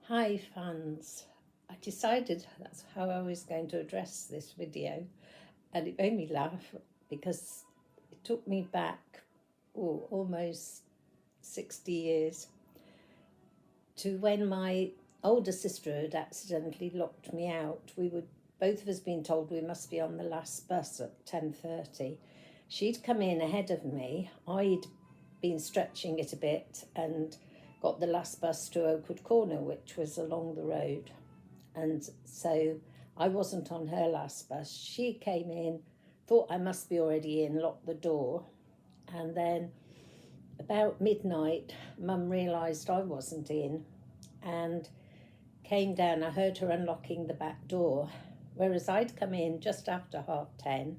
Hi fans, I decided that's how I was going to address this video, and it made me laugh because it took me back almost 60 years to when my older sister had accidentally locked me out. We would both of us been told we must be on the last bus at 10:30. She'd come in ahead of me. I'd been stretching it a bit and got the last bus to Oakwood Corner, which was along the road. And so I wasn't on her last bus. She came in, thought I must be already in, locked the door. And then about midnight, Mum realised I wasn't in and came down. I heard her unlocking the back door, whereas I'd come in just after 10:30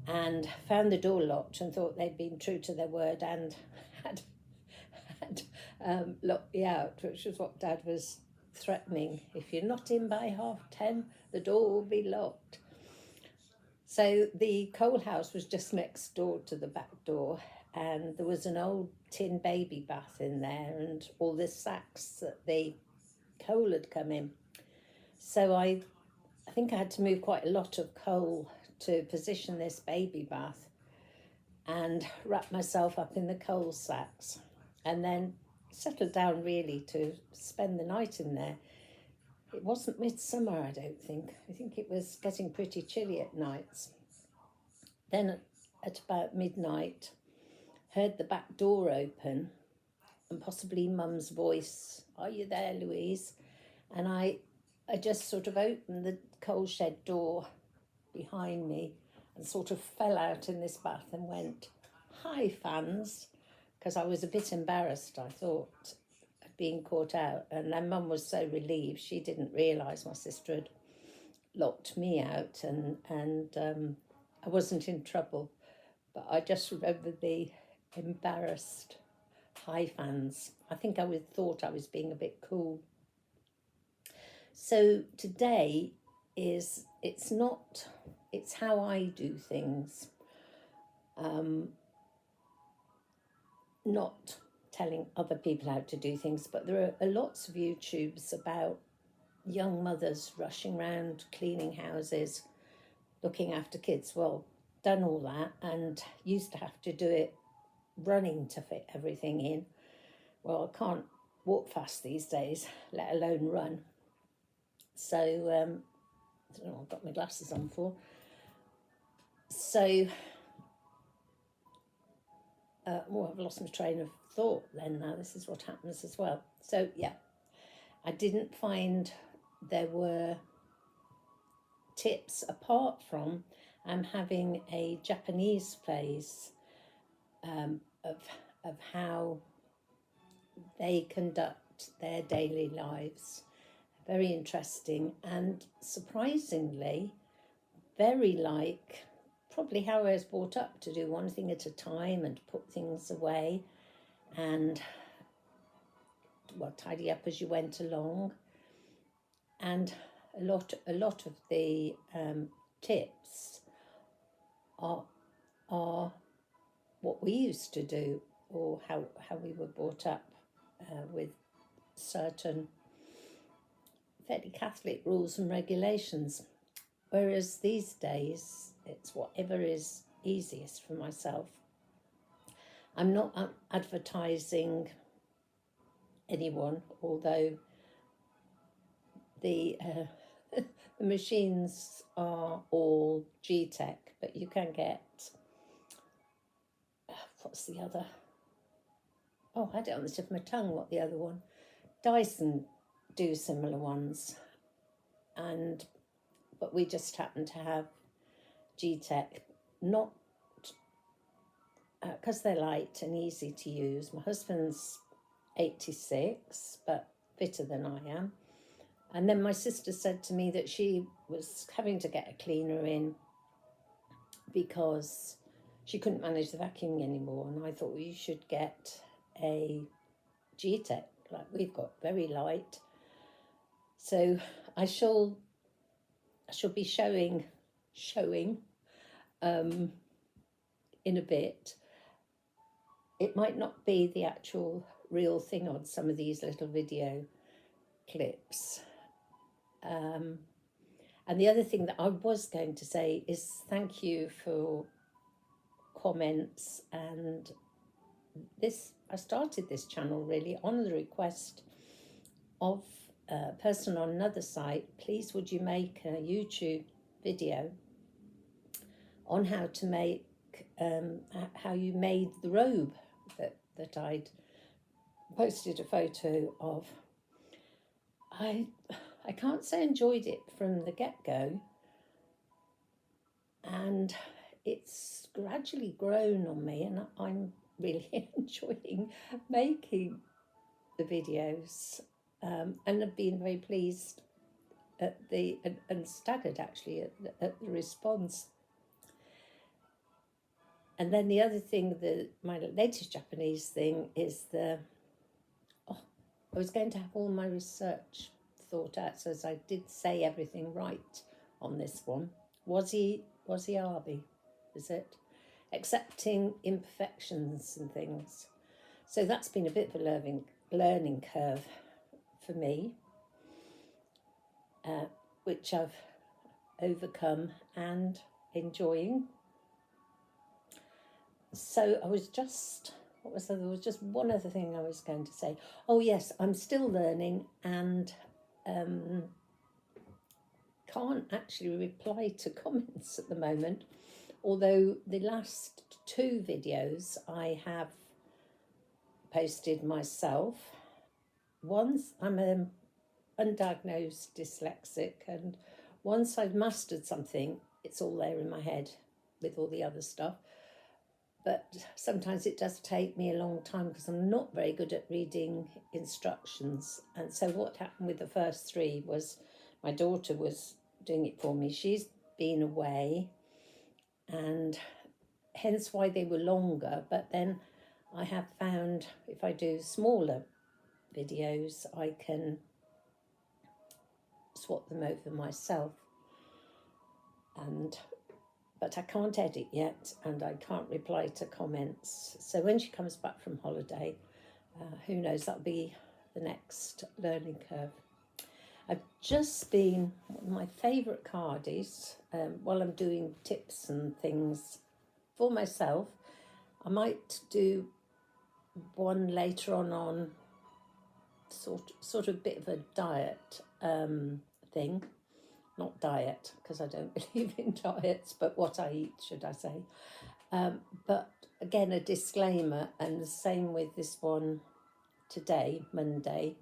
and found the door locked and thought they'd been true to their word and had, locked me out, which was what Dad was threatening. If you're not in by 10:30, the door will be locked. So the coal house was just next door to the back door, and there was an old tin baby bath in there and all the sacks that the coal had come in. So I think I had to move quite a lot of coal to position this baby bath and wrap myself up in the coal sacks and then settled down really to spend the night in there. It wasn't midsummer, I don't think. I think it was getting pretty chilly at nights. Then at about midnight, heard the back door open and possibly Mum's voice, "Are you there, Louise?" And I just sort of opened the coal shed door behind me and sort of fell out in this bath and went, "Hi, fans," because I was a bit embarrassed, I thought, of being caught out. And then Mum was so relieved, she didn't realise my sister had locked me out and I wasn't in trouble. But I just remember the embarrassed hi fans. I think I thought I was being a bit cool. So today it's how I do things. Not telling other people how to do things, but there are lots of YouTubes about young mothers rushing around, cleaning houses, looking after kids. Well, done all that and used to have to do it running to fit everything in. Well, I can't walk fast these days, let alone run. So, I don't know, I've got my glasses on for. So, I've lost my train of thought then now. This is what happens as well. So, yeah, I didn't find there were tips apart from I'm having a Japanese place of how they conduct their daily lives. Very interesting and surprisingly very like probably how I was brought up, to do one thing at a time and put things away and tidy up as you went along. And a lot of the tips are what we used to do or how we were brought up with certain fairly Catholic rules and regulations. Whereas these days, it's whatever is easiest for myself. I'm not advertising anyone, although the the machines are all G-Tech, but you can get, what's the other? Oh, I had it on the tip of my tongue, what the other one? Dyson do similar ones. But we just happen to have G-Tech, not because they're light and easy to use. My husband's 86, but fitter than I am. And then my sister said to me that she was having to get a cleaner in because she couldn't manage the vacuuming anymore. And I thought, well, you should get a G-Tech, like we've got, very light. So I shall be showing in a bit. It might not be the actual real thing on some of these little video clips. And the other thing that I was going to say is thank you for comments. And I started this channel really on the request of a person on another site. Please would you make a YouTube video on how to make how you made the robe that I'd posted a photo of. I can't say enjoyed it from the get-go, and it's gradually grown on me, and I'm really enjoying making the videos, and I've been very pleased at and staggered actually at the response. And then the other thing, my latest Japanese thing is I was going to have all my research thought out, so as I did say everything right on this one. Wabi, is it? Accepting imperfections and things. So that's been a bit of a learning curve for me, which I've overcome and enjoying. So there was just one other thing I was going to say. Oh yes, I'm still learning and can't actually reply to comments at the moment, although the last 2 videos I have posted myself. Once I'm an undiagnosed dyslexic, and once I've mastered something, it's all there in my head with all the other stuff. But sometimes it does take me a long time because I'm not very good at reading instructions. And so what happened with the first 3 was my daughter was doing it for me. She's been away, and hence why they were longer. But then I have found if I do smaller videos, I can swap them over myself. But I can't edit yet, and I can't reply to comments. So when she comes back from holiday, who knows, that'll be the next learning curve. I've just been, my favourite cardies, while I'm doing tips and things for myself, I might do one later on sort of bit of a diet thing. Not diet, because I don't believe in diets, but what I eat, should I say. But again, a disclaimer, and the same with this one today, Monday.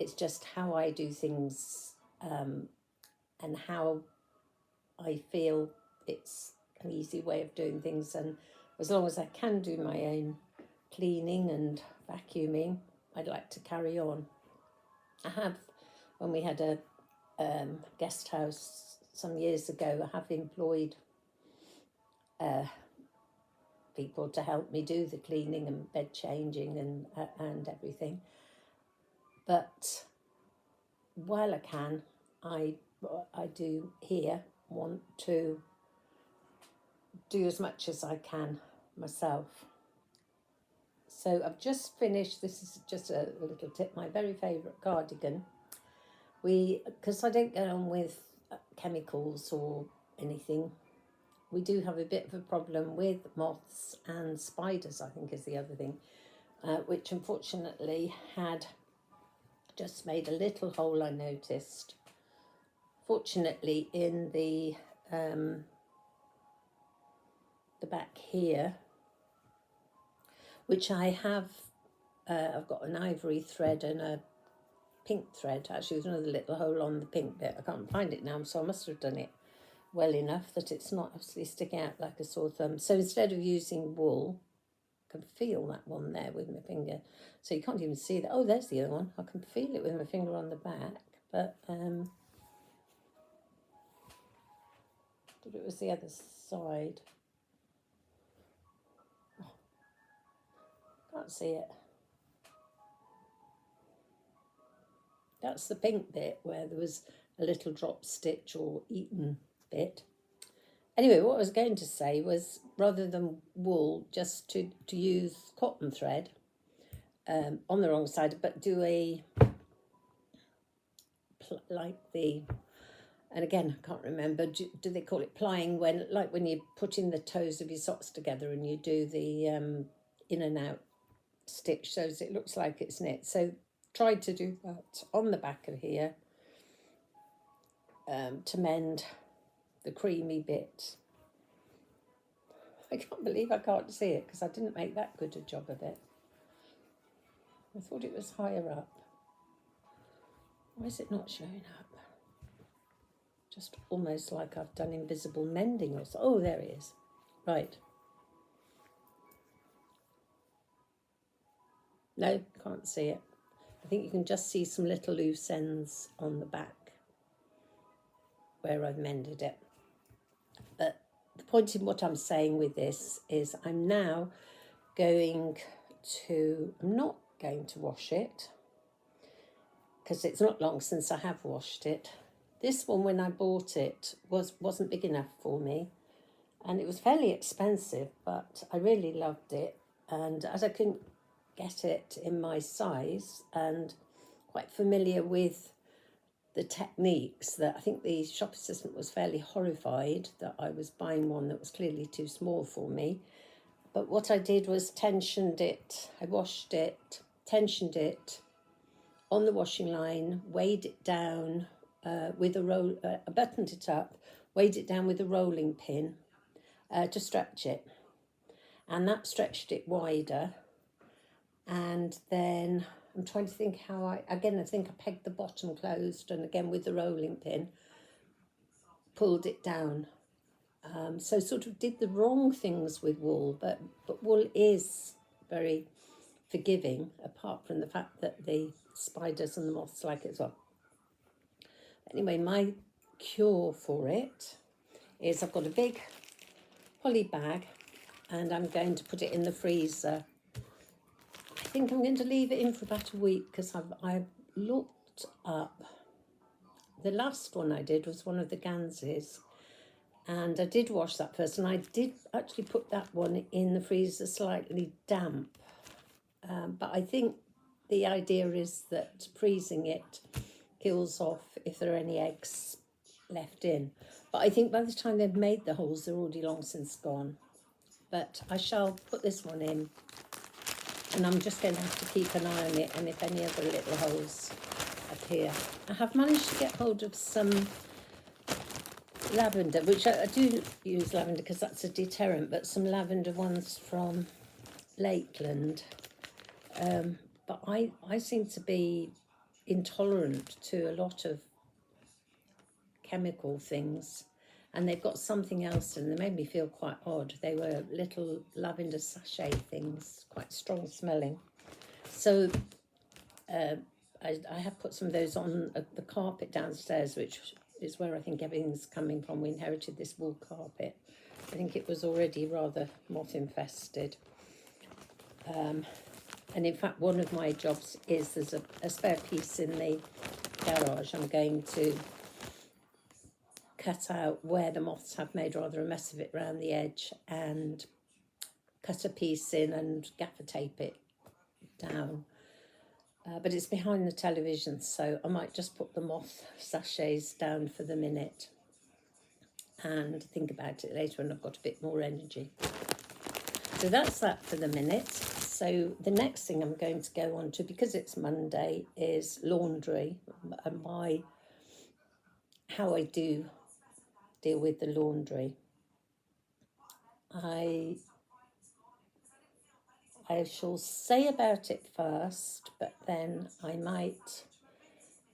It's just how I do things and how I feel it's an easy way of doing things. And as long as I can do my own cleaning and vacuuming, I'd like to carry on. I have, when we had a guest house some years ago, I have employed people to help me do the cleaning and bed changing and everything. But while I can, I do here want to do as much as I can myself. So I've just finished, this is just a little tip, my very favourite cardigan. Because I don't get on with chemicals or anything, we do have a bit of a problem with moths and spiders, I think is the other thing, which unfortunately had just made a little hole, I noticed. Fortunately in the back here, which I have, I've got an ivory thread and a pink thread. Actually, there's another little hole on the pink bit. I can't find it now, so I must have done it well enough that it's not actually sticking out like a sore thumb. So instead of using wool, I can feel that one there with my finger. So you can't even see that. Oh, there's the other one. I can feel it with my finger on the back, but it was the other side. Oh, can't see it. That's the pink bit where there was a little drop stitch or eaten bit. Anyway, what I was going to say was, rather than wool, just to use cotton thread on the wrong side, but do a like the, and again, I can't remember, do they call it plying when, like when you're putting the toes of your socks together and you do the in and out stitch so it looks like it's knit. So tried to do that on the back of here to mend the creamy bit. I can't believe I can't see it because I didn't make that good a job of it. I thought it was higher up. Why is it not showing up? Just almost like I've done invisible mending or so. Oh, there it is. Right. No, can't see it. I think you can just see some little loose ends on the back where I've mended it. But the point in what I'm saying with this is I'm now I'm not going to wash it because it's not long since I have washed it. This one, when I bought it, wasn't big enough for me, and it was fairly expensive, but I really loved it. And as I couldn't get it in my size and quite familiar with the techniques, that I think the shop assistant was fairly horrified that I was buying one that was clearly too small for me. But what I did was tensioned it. I washed it, tensioned it on the washing line, weighed it down with a buttoned it up, weighed it down with a rolling pin to stretch it. And that stretched it wider. And then I'm trying to think how I think I pegged the bottom closed, and again with the rolling pin, pulled it down. So sort of did the wrong things with wool, but wool is very forgiving, apart from the fact that the spiders and the moths like it as well. Anyway, my cure for it is I've got a big poly bag and I'm going to put it in the freezer. I think I'm going to leave it in for about a week because I've looked up. The last one I did was one of the Ganses, and I did wash that first, and I did actually put that one in the freezer slightly damp. But I think the idea is that freezing it kills off if there are any eggs left in. But I think by the time they've made the holes, they're already long since gone. But I shall put this one in, and I'm just going to have to keep an eye on it, and if any other little holes appear. I have managed to get hold of some lavender, which I do use lavender because that's a deterrent, but some lavender ones from Lakeland. But I seem to be intolerant to a lot of chemical things, and they've got something else and they made me feel quite odd. They were little lavender sachet things, quite strong smelling. So I have put some of those on the carpet downstairs, which is where I think everything's coming from. We inherited this wool carpet. I think it was already rather moth infested. And in fact, one of my jobs is there's a spare piece in the garage. I'm going to cut out where the moths have made rather a mess of it around the edge and cut a piece in and gaffer tape it down. But it's behind the television, so I might just put the moth sachets down for the minute and think about it later when I've got a bit more energy. So that's that for the minute. So the next thing I'm going to go on to, because it's Monday, is laundry and how I do deal with the laundry. I shall say about it first, but then I might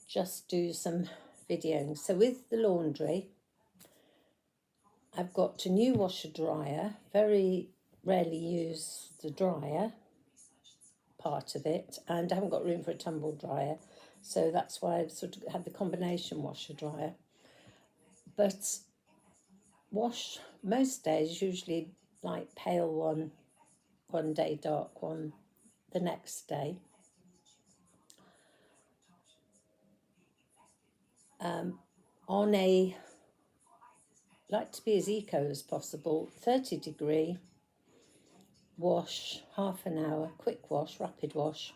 just do some videoing. So with the laundry, I've got a new washer dryer. Very rarely use the dryer part of it, and I haven't got room for a tumble dryer, so that's why I've sort of had the combination washer dryer. But wash most days, usually like pale one day, dark one the next day. On a, like to be as eco as possible, 30-degree wash, half an hour, quick wash, rapid wash.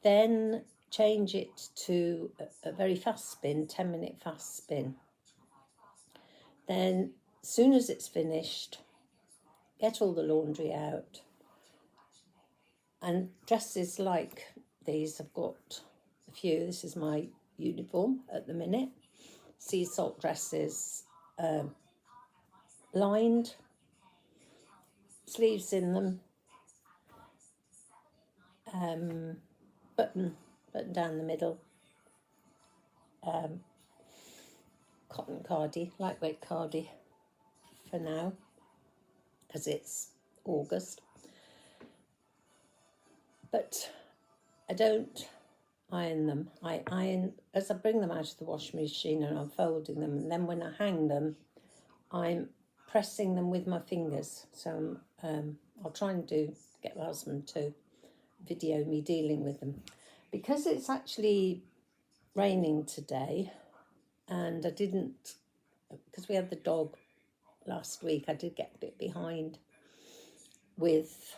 Then change it to a very fast spin, 10-minute fast spin. Then as soon as it's finished, get all the laundry out. And dresses like these, I've got a few. This is my uniform at the minute. Sea salt dresses, lined, sleeves in them, button down the middle, cotton cardie, lightweight cardie for now, because it's August. But I don't iron them. I iron as I bring them out of the washing machine and I'm folding them, and then when I hang them, I'm pressing them with my fingers. So I'll try and get my husband to video me dealing with them. Because it's actually raining today, and I didn't, because we had the dog last week, I did get a bit behind with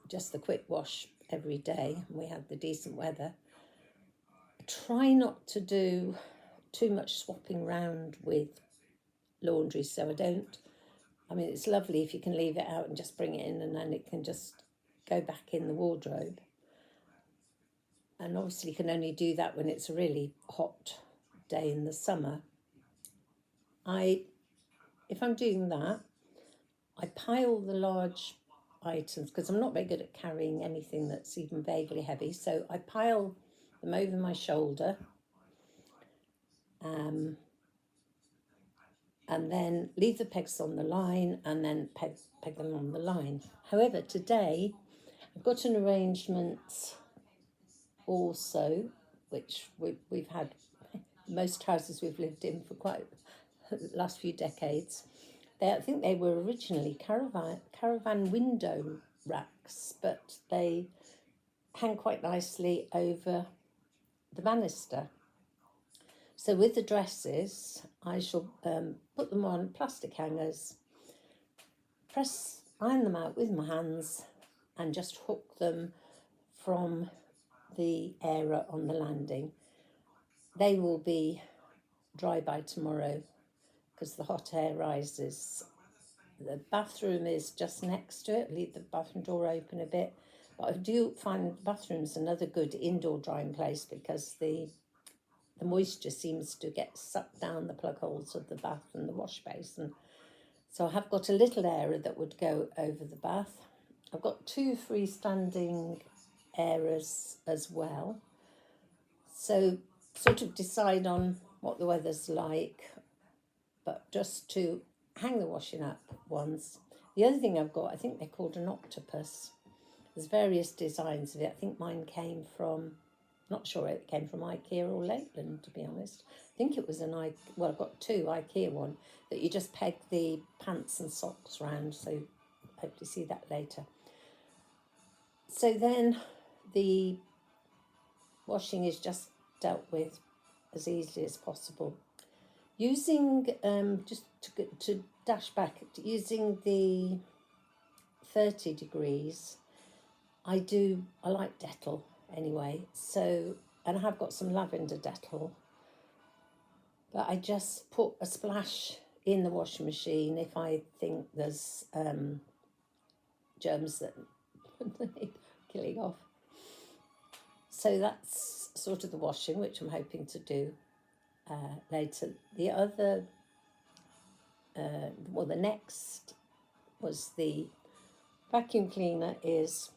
just the quick wash every day, and we had the decent weather. I try not to do too much swapping round with laundry, so I mean, it's lovely if you can leave it out and just bring it in, and then it can just go back in the wardrobe. And obviously you can only do that when it's a really hot day in the summer. If I'm doing that, I pile the large items, because I'm not very good at carrying anything that's even vaguely heavy, so I pile them over my shoulder, and then leave the pegs on the line, and then peg them on the line. However, today I've got an arrangement also, which we've had most houses we've lived in for quite the last few decades. I think they were originally caravan window racks, but they hang quite nicely over the banister. So with the dresses, I shall put them on plastic hangers, iron them out with my hands, and just hook them from the area on the landing. They will be dry by tomorrow because the hot air rises. The bathroom is just next to it. Leave the bathroom door open a bit. But I do find the bathroom's another good indoor drying place because the moisture seems to get sucked down the plug holes of the bath and the wash basin. So I have got a little area that would go over the bath. I've got 2 freestanding areas as well. So sort of decide on what the weather's like, but just to hang the washing up ones. The other thing I've got, I think they're called an octopus. There's various designs of it. I think mine came from, not sure it came from IKEA or Lakeland, to be honest. I think it was I've got 2 IKEA one that you just peg the pants and socks round, so hope to see that later. So then the washing is just dealt with as easily as possible. Using, just to dash back, using the 30 degrees, I like Dettol anyway, so, and I have got some lavender Dettol, but I just put a splash in the washing machine if I think there's germs that need killing off. So that's sort of the washing, which I'm hoping to do later. The other, the next was the vacuum cleaner. It's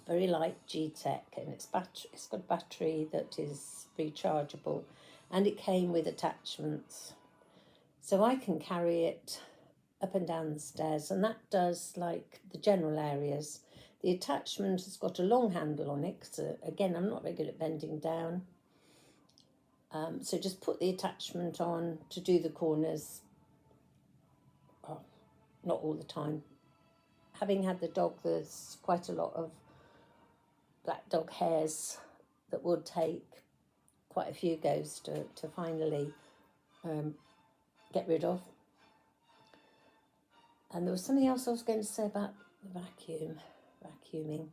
very light G-Tech, and it's got a battery that is rechargeable, and it came with attachments, so I can carry it up and down the stairs, and that does like the general areas. The attachment has got a long handle on it, so again, I'm not very good at bending down. So just put the attachment on to do the corners. Oh, not all the time. Having had the dog, there's quite a lot of black dog hairs that would take quite a few goes to finally get rid of. And there was something else I was going to say about the vacuuming.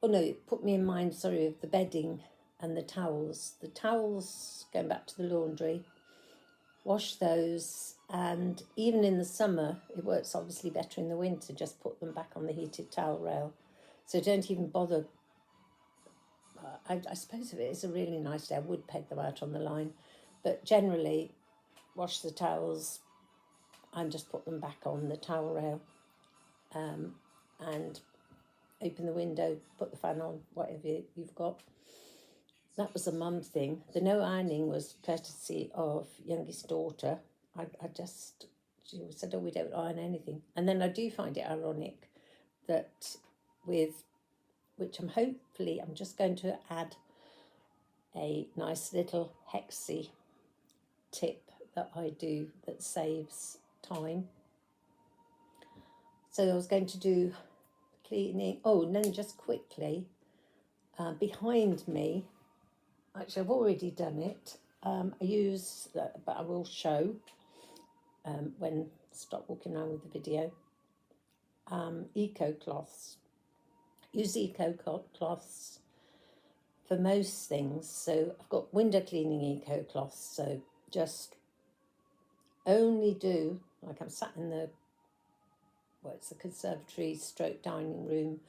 oh no, it put me in mind, sorry, of the bedding and the towels. The towels, going back to the laundry, wash those, and even in the summer, it works obviously better in the winter, just put them back on the heated towel rail. So don't even bother. I suppose if it is a really nice day, I would peg them out on the line, but generally wash the towels and just put them back on the towel rail, and open the window, put the fan on, whatever you've got. That was a mum thing. The no ironing was courtesy of youngest daughter. She said, oh, we don't iron anything. And then I do find it ironic that which I'm just going to add a nice little Hexie tip that I do that saves time. So I was going to do cleaning. Oh, and then just quickly, behind me, actually I've already done it. I use, but I will show when stop walking around with the video. Eco cloths. Use eco cloths for most things. So I've got window cleaning eco cloths. So just only do, like I'm sat in it's the conservatory stroke dining room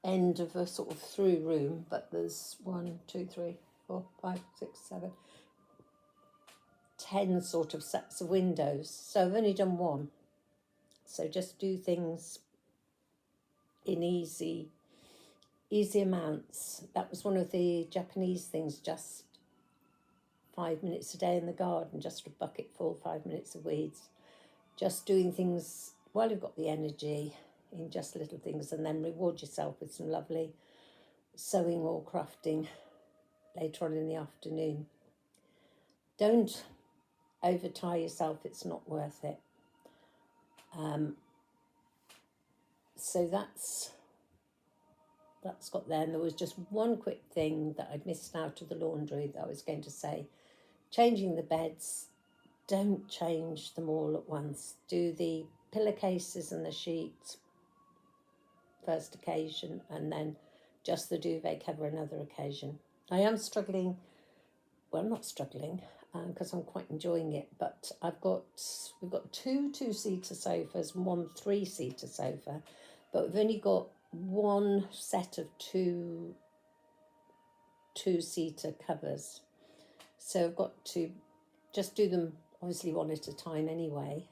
end of a sort of through room, but there's 1, 2, 3, 4, 5, 6, 7, 10 sort of sets of windows. So I've only done one. So just do things in easy amounts. That was one of the Japanese things, just 5 minutes a day in the garden, just a bucket full, 5 minutes of weeds. Just doing things while you've got the energy in just little things, and then reward yourself with some lovely sewing or crafting later on in the afternoon. Don't overtie yourself, it's not worth it. So that's got there. And there was just one quick thing that I'd missed out of the laundry that I was going to say. Changing the beds, don't change them all at once. Do the pillowcases and the sheets first occasion, and then just the duvet cover another occasion. I am struggling, well, not struggling, because I'm quite enjoying it, but we've got 2 2-seater sofas and 1 3-seater sofa, but we've only got 1 set of 2 2-seater covers. So I've got to just do them obviously one at a time anyway.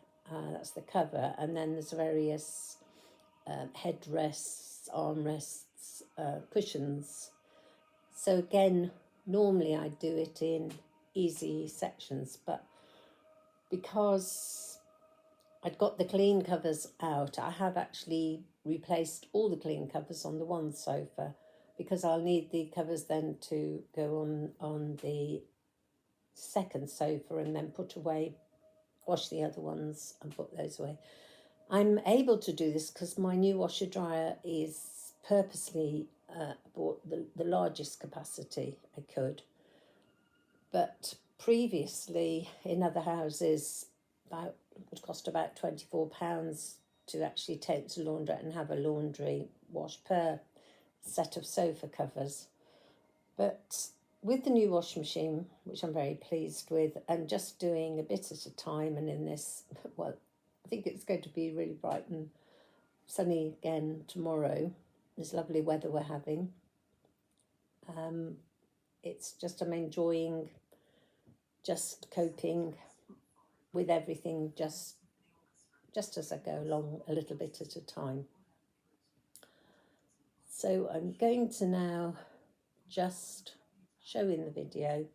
That's the cover, and then there's various headrests, armrests, cushions. So again, normally I do it in easy sections, but because I'd got the clean covers out, I have actually replaced all the clean covers on the one sofa, because I'll need the covers then to go on the second sofa and then put away, wash the other ones and put those away. I'm able to do this because my new washer dryer is purposely bought the largest capacity I could. But previously in other houses, it would cost about £24 to actually take to laundrette and have a laundry wash per set of sofa covers. But with the new washing machine, which I'm very pleased with, and just doing a bit at a time, and in this, well, I think it's going to be really bright and sunny again tomorrow. This lovely weather we're having. It's just, I'm enjoying just coping with everything just as I go along, a little bit at a time. So I'm going to now just show in the video,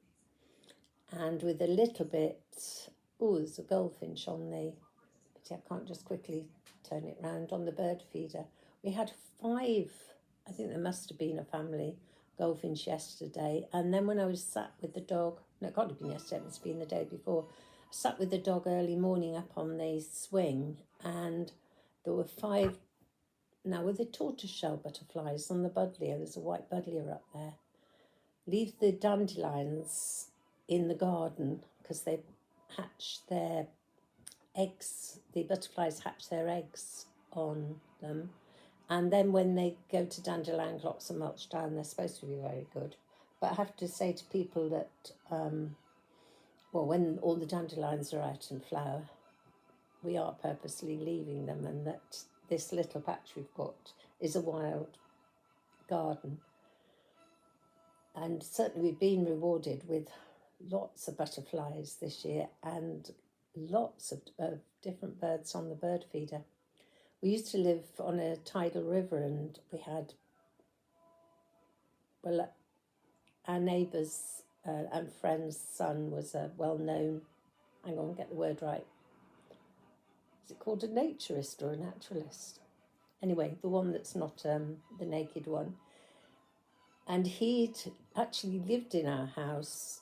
and with a little bit, there's a goldfinch on the, but I can't just quickly turn it round, on the bird feeder. We had 5, I think there must have been a family goldfinch yesterday, and then when I was sat with the dog, no, it can't have been yesterday, it must have been the day before, I sat with the dog early morning up on the swing, and there were 5, now with the tortoiseshell butterflies on the buddleia. There's a white buddleia up there. Leave the dandelions in the garden because they hatch their eggs, the butterflies hatch their eggs on them, And then when they go to dandelion clocks and mulch down, they're supposed to be very good. But I have to say to people that, well, when all the dandelions are out in flower, we are purposely leaving them, and that this little patch we've got is a wild garden. And certainly we've been rewarded with lots of butterflies this year and lots of different birds on the bird feeder. We used to live on a tidal river, and we had, well, our neighbour's and friend's son was a well-known, hang on, get the word right, is it called a naturist or a naturalist? Anyway, the one that's not the naked one. And he'd actually lived in our house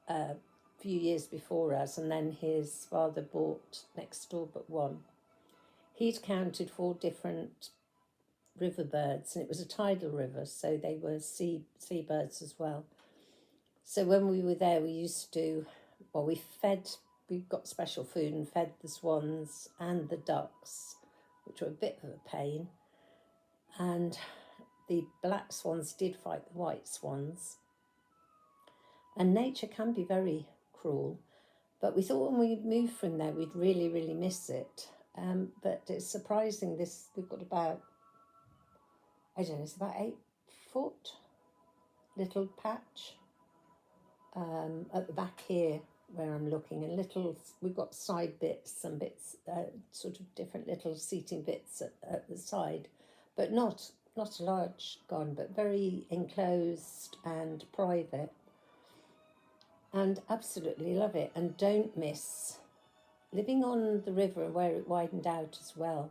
a few years before us, and then his father bought next door but one. He'd counted 4 different river birds, and it was a tidal river, so they were seabirds as well. So when we were there, we used to, well, we got special food and fed the swans and the ducks, which were a bit of a pain. And the black swans did fight the white swans. And nature can be very cruel. But we thought when we moved from there, we'd really, really miss it. But it's surprising, we've got about, I don't know, it's about 8 foot little patch at the back here where I'm looking, and we've got side bits and bits, sort of different little seating bits at the side, but not a large garden, but very enclosed and private, and absolutely love it, and don't miss living on the river and where it widened out as well.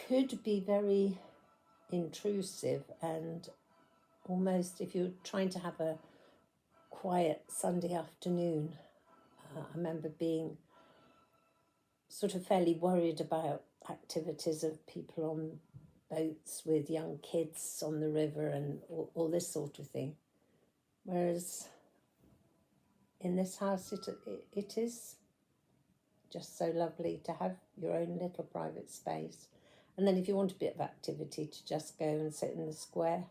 Could be very intrusive, and almost if you're trying to have a quiet Sunday afternoon, I remember being sort of fairly worried about activities of people on boats with young kids on the river and all this sort of thing. Whereas in this house, it is just so lovely to have your own little private space. And then if you want a bit of activity, to just go and sit in the square,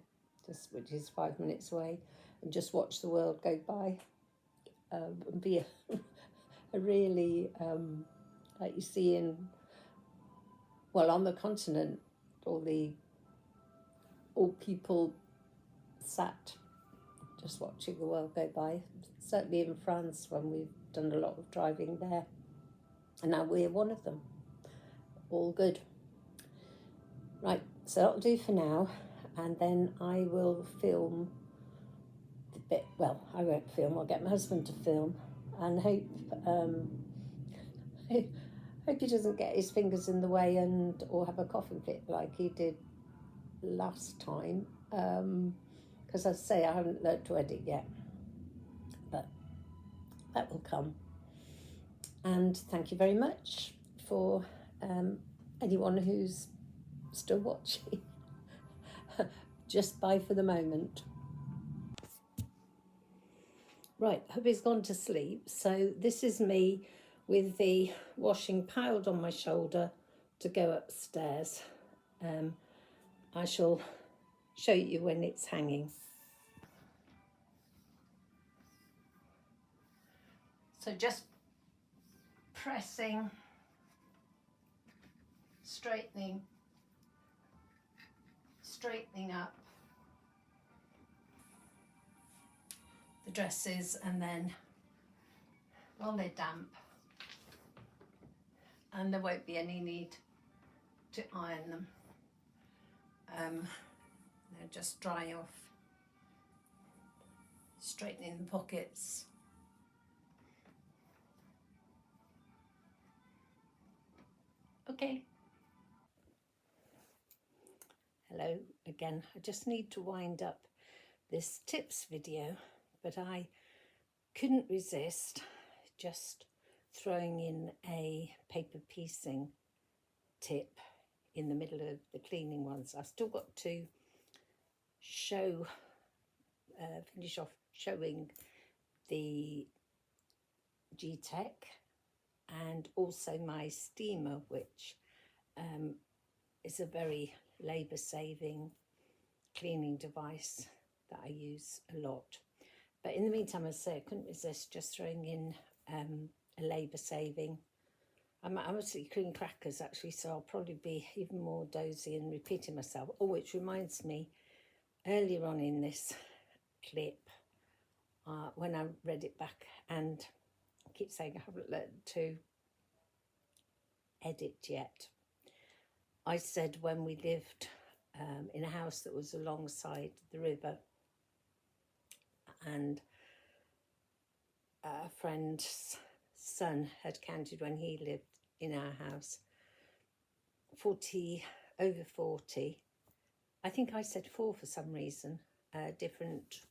which is 5 minutes away, and just watch the world go by, and be a really, like you see on the continent, all people sat just watching the world go by. Certainly in France, when we've done a lot of driving there, and now we're one of them. All good. Right, so that'll do for now, and then I will film the bit, well, I won't film, I'll get my husband to film, and hope he doesn't get his fingers in the way or have a coughing fit like he did last time, because as I say, I haven't learned to edit yet, but that will come. And thank you very much for anyone who's still watching. Just bye for the moment. Right, hubby's gone to sleep, so this is me with the washing piled on my shoulder to go upstairs. I shall show you when it's hanging. So just pressing, straightening up the dresses, and then, well, they're damp and there won't be any need to iron them. They'll just dry off. Straightening the pockets. Okay. Hello again. I just need to wind up this tips video, but I couldn't resist just throwing in a paper piecing tip in the middle of the cleaning ones. I've still got to finish off showing the G-Tech and also my steamer, which is a very labour saving cleaning device that I use a lot. But in the meantime, as I say, I couldn't resist just throwing in a labour saving. I'm absolutely clean crackers actually, so I'll probably be even more dozy and repeating myself. Oh, which reminds me, earlier on in this clip, when I read it back, and I keep saying I haven't learned to edit yet. I said when we lived in a house that was alongside the river, and a friend's son had counted when he lived in our house, over 40. I think I said 4 for some reason, different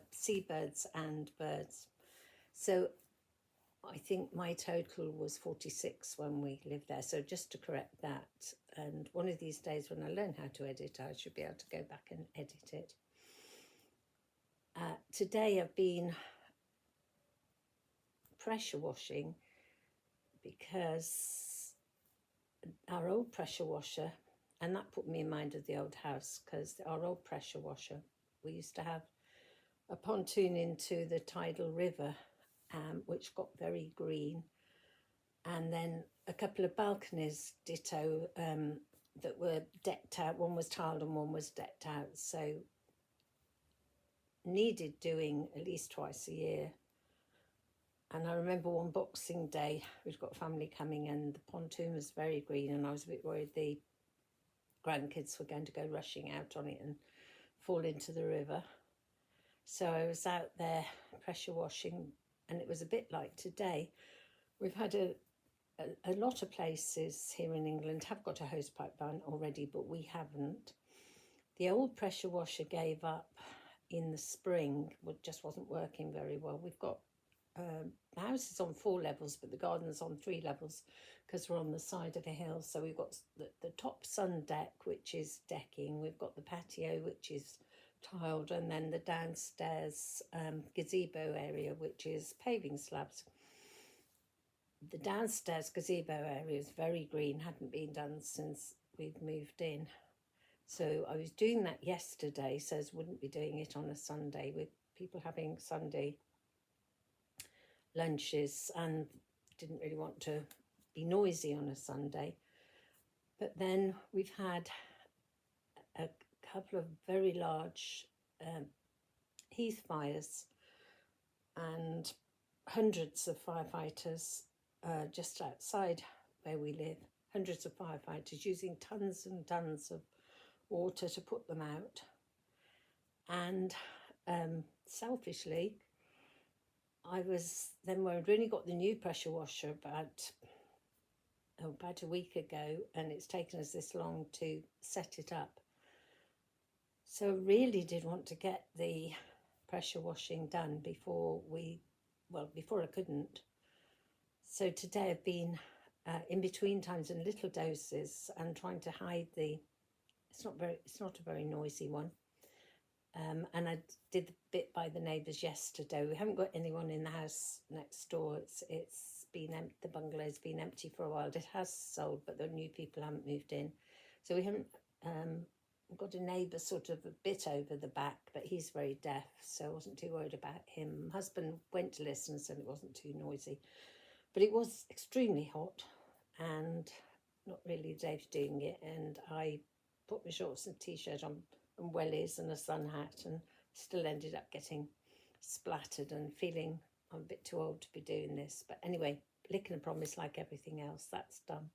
seabirds and birds. So I think my total was 46 when we lived there. So just to correct that, and one of these days when I learn how to edit, I should be able to go back and edit it. Today I've been pressure washing because our old pressure washer, and that put me in mind of the old house, because our old pressure washer, we used to have a pontoon into the tidal river, which got very green, and then a couple of balconies ditto that were decked out. One was tiled and one was decked out, so needed doing at least twice a year. And I remember one Boxing Day, we've got family coming, and the pontoon was very green, and I was a bit worried the grandkids were going to go rushing out on it and fall into the river. So I was out there pressure washing, and it was a bit like today. We've had a lot of places here in England have got a hosepipe ban already, but we haven't. The old pressure washer gave up in the spring, it just wasn't working very well. We've got the house is on 4 levels, but the garden's on 3 levels because we're on the side of a hill. So we've got the top sun deck, which is decking. We've got the patio, which is tiled, and then the downstairs gazebo area, which is paving slabs. The downstairs gazebo area is very green, hadn't been done since we'd moved in. So I was doing that yesterday, so I wouldn't be doing it on a Sunday with people having Sunday lunches, and didn't really want to be noisy on a Sunday. But then we've had a couple of very large heath fires, and hundreds of firefighters just outside where we live, hundreds of firefighters using tons and tons of water to put them out. And selfishly, we'd only got the new pressure washer about a week ago, and it's taken us this long to set it up. So I really did want to get the pressure washing done before I couldn't. So today I've been in between times in little doses and trying to hide it's not a very noisy one. And I did the bit by the neighbours yesterday. We haven't got anyone in the house next door. It's been empty. The bungalow's been empty for a while. It has sold, but the new people haven't moved in. So we haven't got a neighbour sort of a bit over the back, but he's very deaf, so I wasn't too worried about him. My husband went to listen and said it wasn't too noisy. But it was extremely hot and not really the day for doing it. And I put my shorts and t-shirt on and wellies and a sun hat, and still ended up getting splattered and feeling I'm a bit too old to be doing this. But anyway, lick and promise, like everything else, that's done.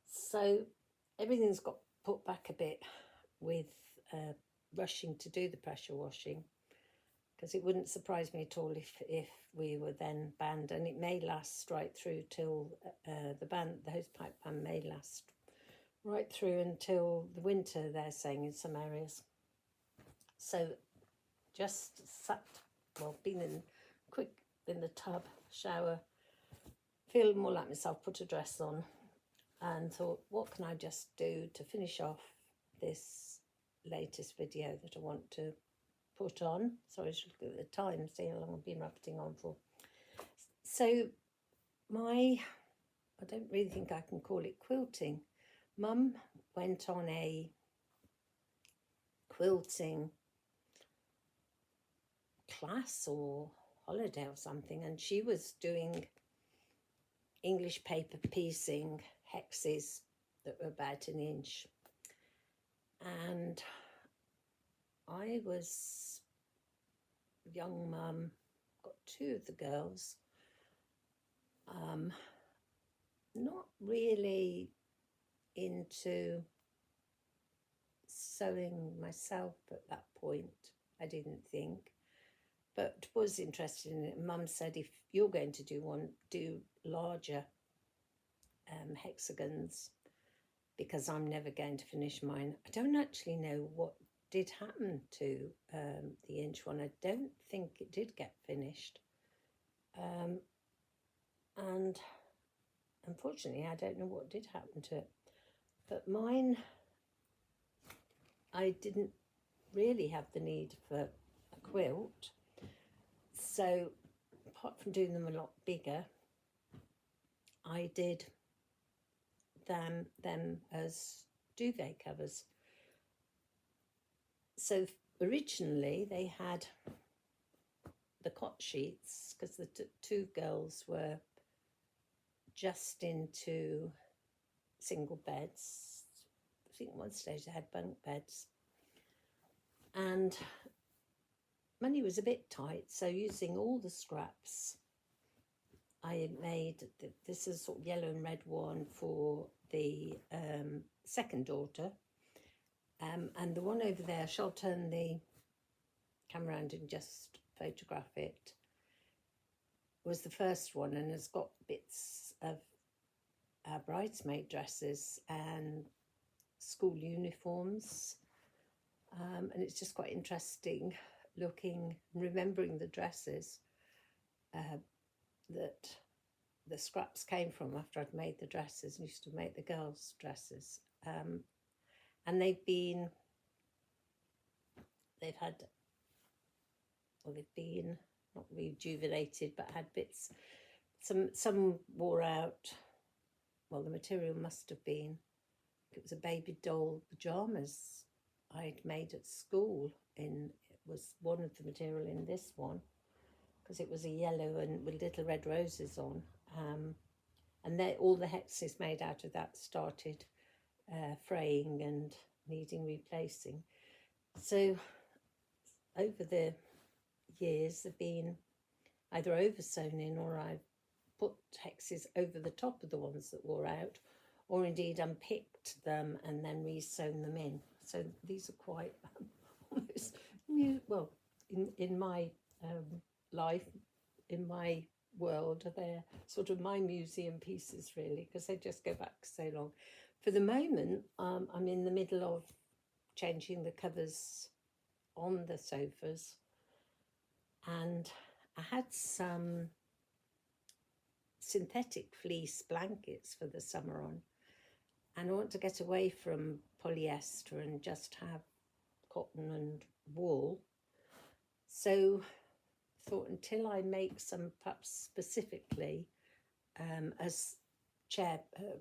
So everything's got put back a bit with rushing to do the pressure washing, because it wouldn't surprise me at all if we were then banned, and it may last right through till the hosepipe ban may last right through until the winter, they're saying, in some areas. So just been in the tub, shower, feeling more like myself, put a dress on, and thought, what can I just do to finish off this latest video that I want to put on? Sorry, I should look at the time, see how long I've been rabbiting on for. So I don't really think I can call it quilting. Mum went on a quilting class or holiday or something, and she was doing English paper piecing hexes that were about an inch. And I was young mum, got two of the girls, not really into sewing myself at that point, I didn't think, but was interested in it. Mum said, if you're going to do one, do larger hexagons, because I'm never going to finish mine. I don't actually know what did happen to the inch one. I don't think it did get finished. And unfortunately, I don't know what did happen to it. But mine, I didn't really have the need for a quilt. So apart from doing them a lot bigger, I did them as duvet covers. So originally they had the cot sheets, because the two girls were just into single beds. I think one stage they had bunk beds. And money was a bit tight, so using all the scraps, I made, this is sort of yellow and red one for the second daughter. And the one over there, shall turn the camera around and just photograph it, was the first one, and has got bits of our bridesmaid dresses and school uniforms. And it's just quite interesting looking, remembering the dresses that the scraps came from after I'd made the dresses, and used to make the girls' dresses. And they've been not rejuvenated, but had bits, some wore out. Well, the material must have been, it was a baby doll pyjamas I'd made at school. It was one of the material in this one, because it was a yellow and with little red roses on. And all the hexes made out of that started fraying and needing replacing. So over the years, they've been either over sewn in, or I've put hexes over the top of the ones that wore out, or indeed unpicked them and then re-sewn them in. So these are quite almost new. Well, in my life, in my world, they're sort of my museum pieces, really, because they just go back so long. For the moment, I'm in the middle of changing the covers on the sofas, and I had some synthetic fleece blankets for the summer on, and I want to get away from polyester and just have cotton and wool. So I thought, until I make some perhaps specifically as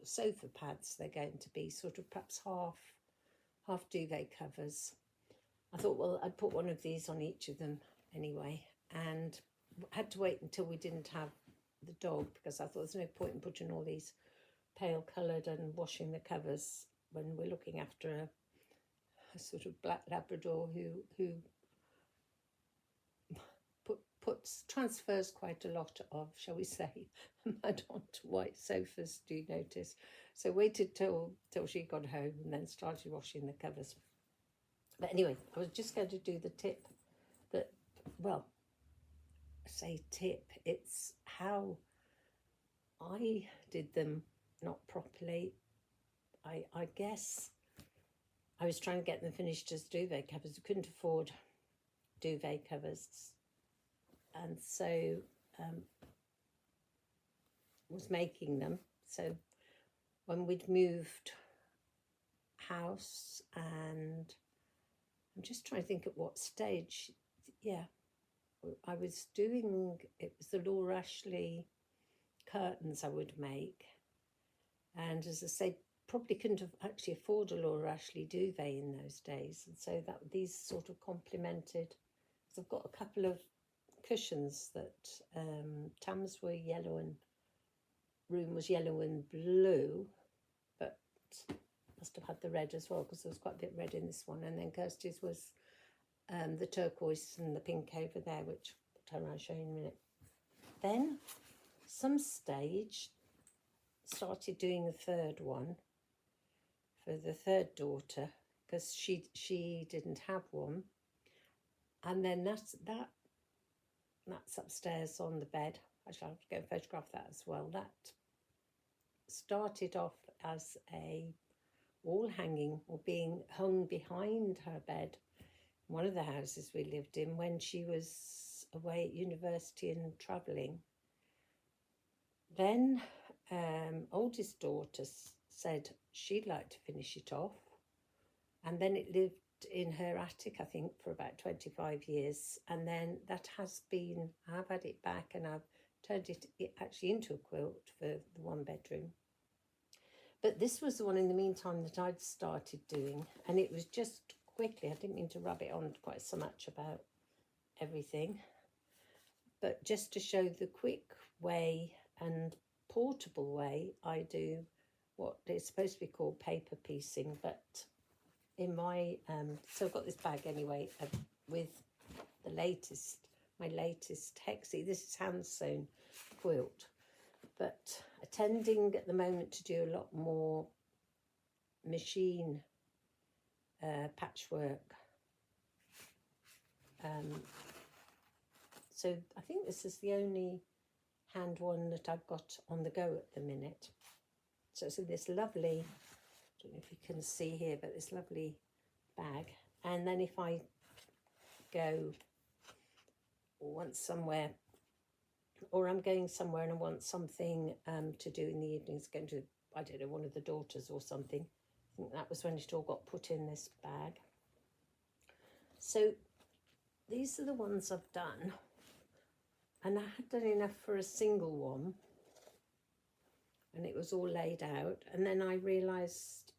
sofa pads, they're going to be sort of perhaps half duvet covers. I thought, well, I'd put one of these on each of them anyway, and had to wait until we didn't have the dog, because I thought there's no point in putting all these pale coloured and washing the covers when we're looking after a sort of black Labrador who transfers quite a lot of, shall we say, mud onto white sofas, do you notice? So waited till she got home and then started washing the covers. But anyway, I was just going to do the tip that, well, I say tip, it's how I did them not properly. I guess I was trying to get them finished as duvet covers. I couldn't afford duvet covers, and so was making them. So when we'd moved house, and I'm just trying to think at what stage, yeah, I was doing, it was the Laura Ashley curtains I would make. And as I say, probably couldn't have actually afford a Laura Ashley duvet in those days, and so that these sort of complemented. So I've got a couple of cushions that Tam's were yellow and room was yellow and blue, but must have had the red as well because there was quite a bit red in this one. And then Kirsty's was the turquoise and the pink over there, which I'll turn around and show you in a minute. Then some stage started doing the third one for the third daughter because she didn't have one, and then that's upstairs on the bed. Actually, I'll have to go and photograph that as well. That started off as a wall hanging or being hung behind her bed in one of the houses we lived in when she was away at university and travelling. Then oldest daughter said she'd like to finish it off, and then it lived in her attic, I think, for about 25 years, and then that has been, I've had it back and I've turned it actually into a quilt for the one bedroom. But this was the one in the meantime that I'd started doing, and it was just quickly, I didn't mean to rub it on quite so much about everything, but just to show the quick way and portable way I do what is supposed to be called paper piecing, but in my so I've got this bag anyway with the latest, my latest Hexie. This is hand sewn quilt, but attending at the moment to do a lot more machine patchwork. So I think this is the only hand one that I've got on the go at the minute. So it's in this lovely, I don't know if you can see here, but this lovely bag. And then if I go or want somewhere, or I'm going somewhere and I want something to do in the evenings, going to, I don't know, one of the daughters or something. I think that was when it all got put in this bag. So these are the ones I've done. And I had done enough for a single one. And it was all laid out. And then I realised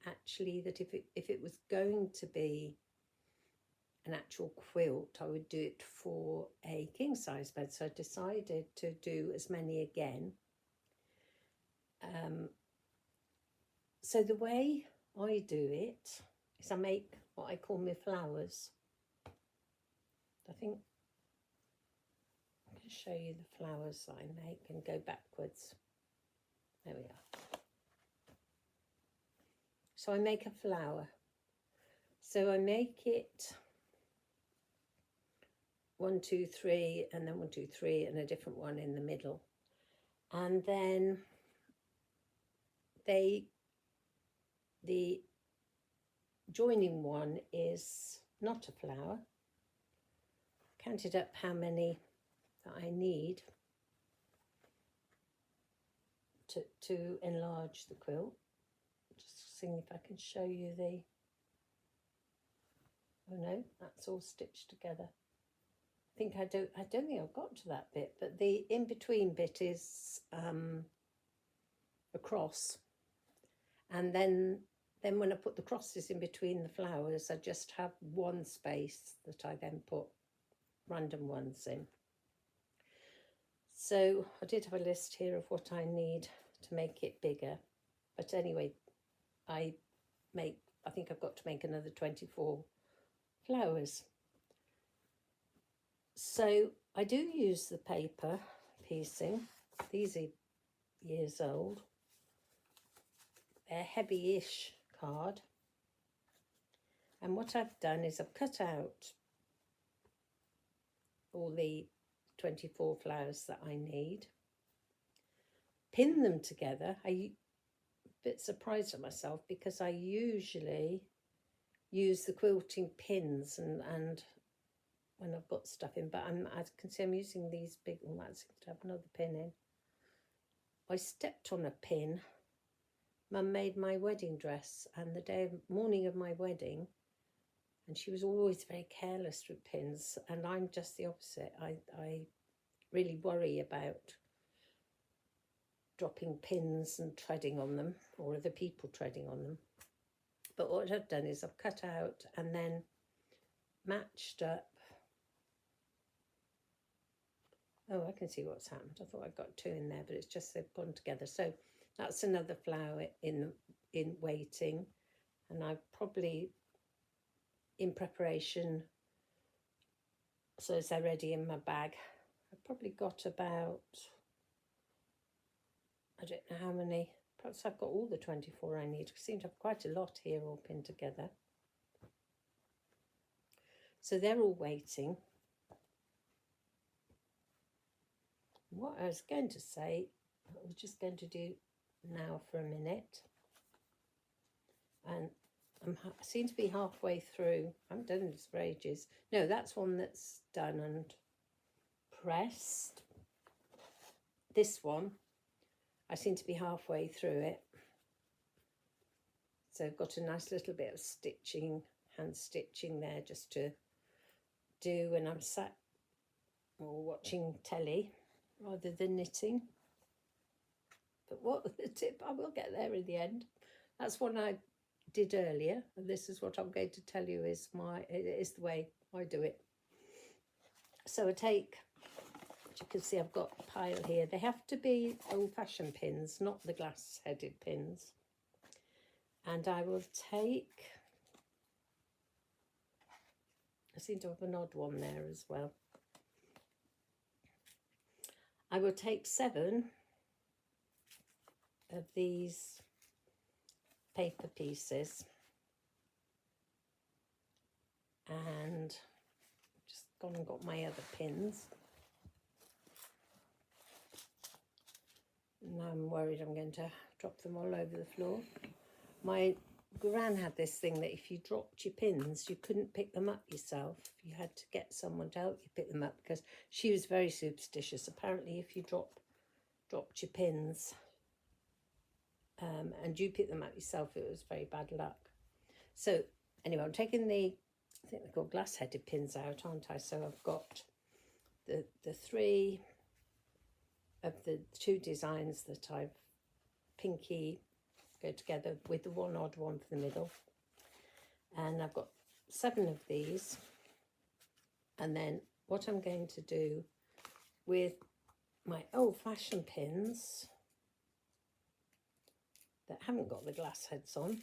actually that if it was going to be an actual quilt, I would do it for a king size bed. So I decided to do as many again. So the way I do it is I make what I call my flowers. I think I can show you the flowers that I make and go backwards. There we are. So I make a flower. So I make it 1, 2, 3, and then 1, 2, 3, and a different one in the middle. And then the joining one is not a flower. Counted up how many that I need to enlarge the quilt. Just seeing if I can show you the, oh no, that's all stitched together. I don't think I've got to that bit, but the in-between bit is a cross. And then when I put the crosses in between the flowers, I just have one space that I then put random ones in. So I did have a list here of what I need to make it bigger. But anyway, I think I've got to make another 24 flowers. So I do use the paper piecing. These are years old. They're heavy-ish card. And what I've done is I've cut out all the 24 flowers that I need, pin them together. I'm a bit surprised at myself because I usually use the quilting pins and when I've got stuff in, but I can see I'm using these big, oh, that seems to have another pin in. I stepped on a pin. Mum made my wedding dress, and the morning of my wedding, and she was always very careless with pins, and I'm just the opposite. I really worry about dropping pins and treading on them, or other people treading on them. But what I've done is I've cut out and then matched up. Oh, I can see what's happened. I thought I got two in there, but it's just they've gone together. So that's another flower in waiting, and I've probably, in preparation, so as they're ready in my bag, I've probably got about, I don't know how many, perhaps I've got all the 24 I need. I seem to have quite a lot here all pinned together. So they're all waiting. What I was going to say, I was just going to do now for a minute. And I seem to be halfway through. I haven't done this for ages. No, that's one that's done and pressed. This one, I seem to be halfway through it. So I've got a nice little bit of stitching, hand stitching there just to do when I'm sat or watching telly rather than knitting. But what the tip, I will get there in the end. That's one I did earlier, and this is what I'm going to tell you is the way I do it. So I take, as you can see, I've got a pile here. They have to be old-fashioned pins, not the glass-headed pins. And I will take, I seem to have an odd one there as well. I will take 7 of these paper pieces and just gone and got my other pins. Now I'm worried I'm going to drop them all over the floor. My gran had this thing that if you dropped your pins, you couldn't pick them up yourself. You had to get someone to help you pick them up because she was very superstitious. Apparently, if you dropped your pins and you pick them up yourself, it was very bad luck. So anyway, I'm taking the, I think they're called glass-headed pins out, aren't I? So I've got the 3 of the 2 designs that I've pinky go together with the one odd one for the middle, and I've got 7 of these. And then what I'm going to do with my old-fashioned pins that haven't got the glass heads on,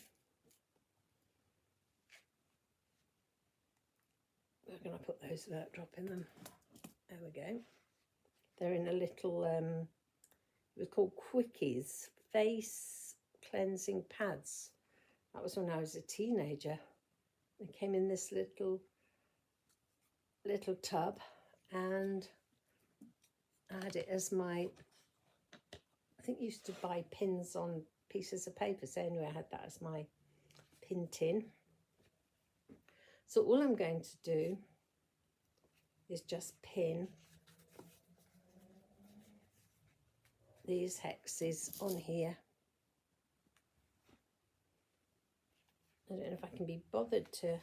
we're going to put those without dropping them. There we go. They're in a little it was called Quickies face cleansing pads. That was when I was a teenager. They came in this little tub, and I had it as my, I think I used to buy pins on pieces of paper, so anyway I had that as my pin tin. So all I'm going to do is just pin these hexes on here. I don't know if I can be bothered to,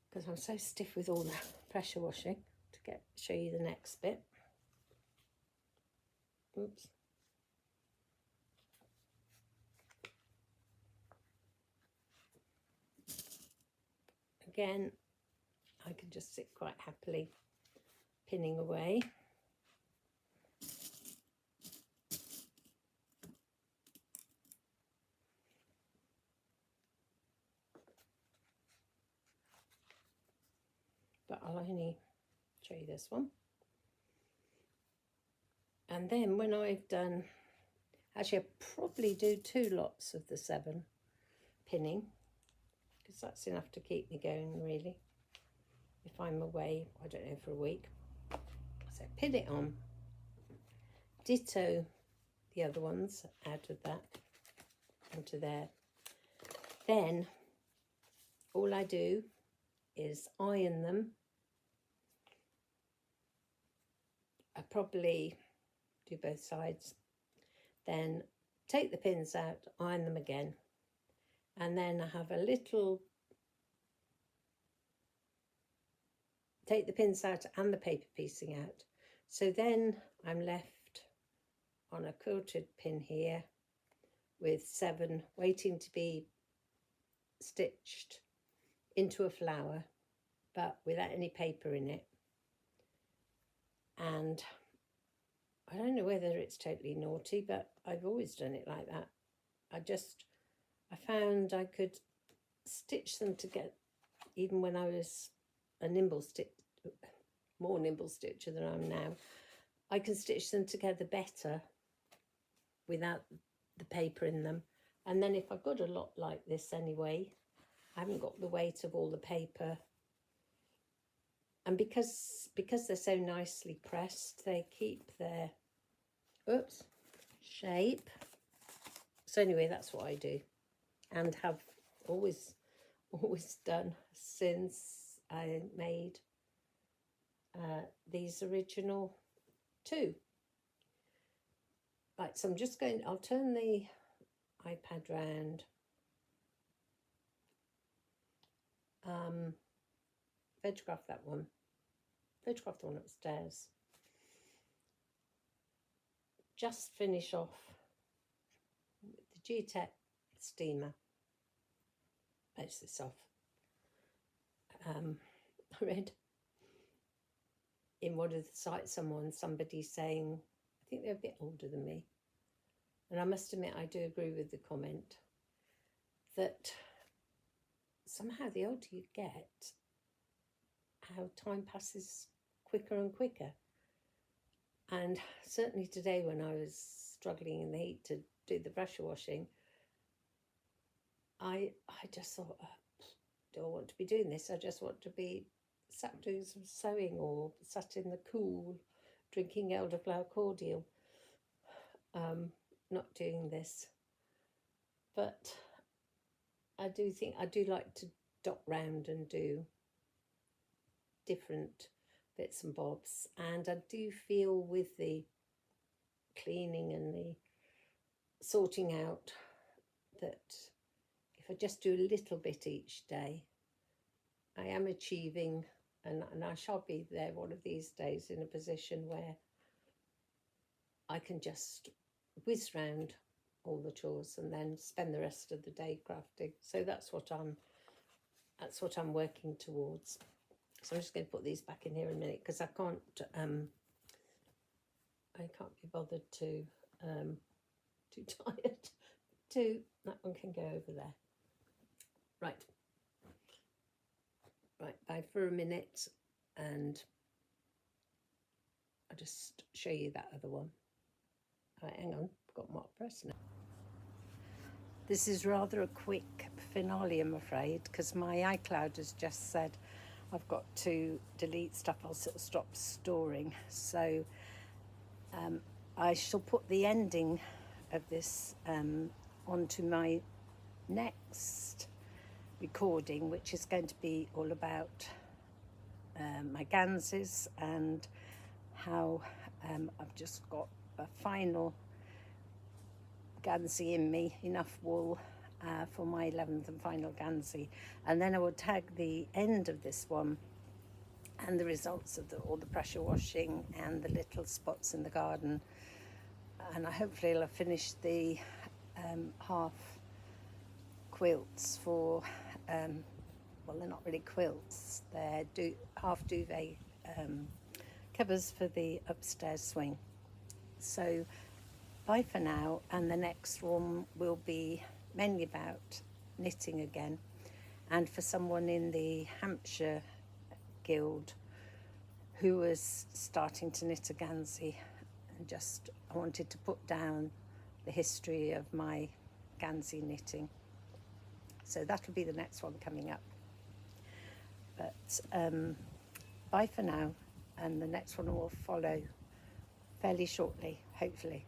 because I'm so stiff with all the pressure washing, to show you the next bit. Oops. Again, I can just sit quite happily pinning away. But I'll only show you this one. And then when I've done, actually I probably do 2 lots of the 7 pinning, because that's enough to keep me going really. If I'm away, I don't know, for a week. So pin it on, ditto the other ones out of that onto there. Then all I do is iron them. I probably do both sides, then take the pins out, iron them again, and then I have a little, take the pins out and the paper piecing out. So then I'm left on a quilted pin here with 7 waiting to be stitched into a flower, but without any paper in it. And I don't know whether it's totally naughty, but I've always done it like that. I found I could stitch them together, even when I was more nimble stitcher than I am now. I can stitch them together better without the paper in them. And then if I've got a lot like this anyway, I haven't got the weight of all the paper. And because they're so nicely pressed, they keep their shape. So anyway, that's what I do, and have always done since I made these original 2. Right, so I'll turn the iPad round. Photograph that one. Photograph the one upstairs. Just finish off with the Geotek steamer. Place this off. I read in one of the sites somebody saying, I think they're a bit older than me, and I must admit I do agree with the comment, that somehow the older you get, how time passes quicker and quicker. And certainly today, when I was struggling in the heat to do the pressure washing, I just thought, do I want to be doing this? I just want to be sat doing some sewing, or sat in the cool drinking elderflower cordial, not doing this. But I do like to dot round and do different bits and bobs, and I do feel with the cleaning and the sorting out that if I just do a little bit each day, I am achieving, and I shall be there one of these days in a position where I can just whiz round all the chores and then spend the rest of the day crafting. So that's what I'm working towards. So I'm just going to put these back in here in a minute, because I can't be bothered to, too tired to, that one can go over there. Right, bye for a minute, and I'll just show you that other one. Right, hang on, I've got Mark Press now. This is rather a quick finale, I'm afraid, because my iCloud has just said I've got to delete stuff else it'll stop storing. So I shall put the ending of this onto my next recording, which is going to be all about my ganses, and how I've just got a final Gansey in me, enough wool for my 11th and final Gansey. And then I will tag the end of this one and the results of all the pressure washing and the little spots in the garden. And hopefully I'll have finished the half quilts for, well, they're not really quilts, they're half duvet covers for the upstairs swing. So bye for now, and the next one will be mainly about knitting again, and for someone in the Hampshire Guild who was starting to knit a Gansey, and just I wanted to put down the history of my Gansey knitting. So that'll be the next one coming up. But bye for now, and the next one will follow fairly shortly, hopefully.